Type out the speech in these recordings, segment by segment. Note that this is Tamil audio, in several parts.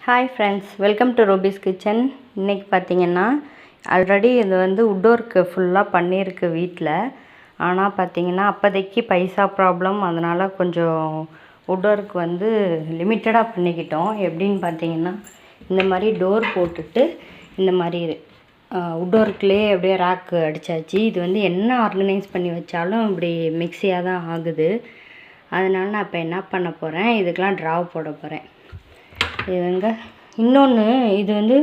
Hi friends, welcome to rupees kitchen. இன்றைக்கி பார்த்திங்கன்னா ஆல்ரெடி இது வந்து வுட் ஒர்க்கு ஃபுல்லாக பண்ணியிருக்கு வீட்டில். ஆனால் பார்த்திங்கன்னா அப்போதைக்கு பைசா ப்ராப்ளம், அதனால் கொஞ்சம் வுட் ஒர்க் வந்து லிமிட்டடாக பண்ணிக்கிட்டோம். எப்படின்னு பார்த்திங்கன்னா இந்த மாதிரி டோர் போட்டுட்டு இந்த மாதிரி வுட் ஒர்க்லேயே அப்படியே ரேக்கு அடித்தாச்சு. இது வந்து என்ன ஆர்கனைஸ் பண்ணி வச்சாலும் இப்படி மிக்ஸியாக தான் ஆகுது. அதனால் நான் இப்போ என்ன பண்ண போகிறேன், இதுக்கெலாம் ட்ராவ் போட போகிறேன். இதுங்க இன்னொன்று, இது வந்து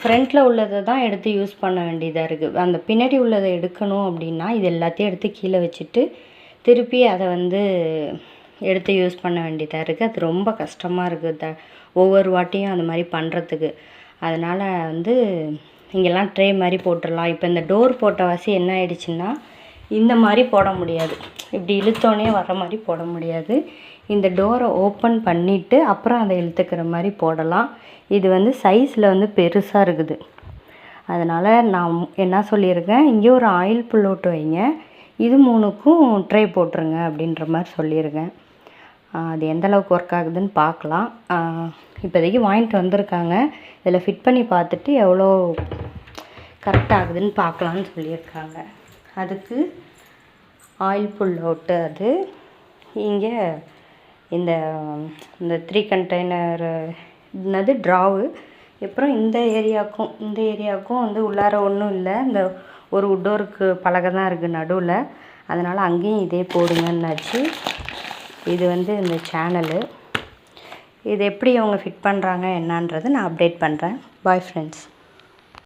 ஃப்ரண்ட்டில் உள்ளதை தான் எடுத்து யூஸ் பண்ண வேண்டியதாக இருக்குது. அந்த பின்னாடி உள்ளதை எடுக்கணும் அப்படின்னா இது எல்லாத்தையும் எடுத்து கீழே வச்சுட்டு திருப்பி அதை வந்து எடுத்து யூஸ் பண்ண வேண்டியதாக இருக்குது. அது ரொம்ப கஷ்டமாக இருக்குது ஒவ்வொரு வாட்டியும் அந்த மாதிரி பண்ணுறதுக்கு. அதனால் வந்து இங்கெல்லாம் ட்ரே மாதிரி போட்டுடலாம். இப்போ இந்த டோர் போட்ட வாசி என்ன ஆயிடுச்சுன்னா இந்த மாதிரி போட முடியாது, இப்படி இழுத்தோடனே வர மாதிரி போட முடியாது. இந்த டோரை ஓப்பன் பண்ணிவிட்டு அப்புறம் அதை இழுத்துக்கிற மாதிரி போடலாம். இது வந்து சைஸில் வந்து பெருசாக இருக்குது. அதனால் நான் என்ன சொல்லியிருக்கேன், இங்கே ஒரு ஆயில் புல்லோட்டு வைங்க, இது 3க்கும் ட்ரை போட்டுருங்க அப்படின்ற மாதிரி சொல்லியிருக்கேன். அது எந்தளவுக்கு ஒர்க் ஆகுதுன்னு பார்க்கலாம். இப்போதைக்கு வாங்கிட்டு வந்திருக்காங்க. இதில் ஃபிட் பண்ணி பார்த்துட்டு எவ்வளோ கரெக்ட் ஆகுதுன்னு பார்க்கலான்னு சொல்லியிருக்காங்க. அதுக்கு ஆயில் புல்லோட்டு அது இங்கே இந்த 3 கண்டெய்னர் என்னது ட்ராவு. அப்புறம் இந்த ஏரியாவுக்கும் வந்து உள்ளார ஒன்றும் இல்லை, இந்த ஒரு வுட் ஒர்க்கு பலகை தான் இருக்குது நடுவில். அதனால் அங்கேயும் இதே போடுங்கன்னாச்சு. இது வந்து இந்த சேனலு. இது எப்படி அவங்க ஃபிட் பண்ணுறாங்க என்னன்றதை நான் அப்டேட் பண்ணுறேன். Bye friends.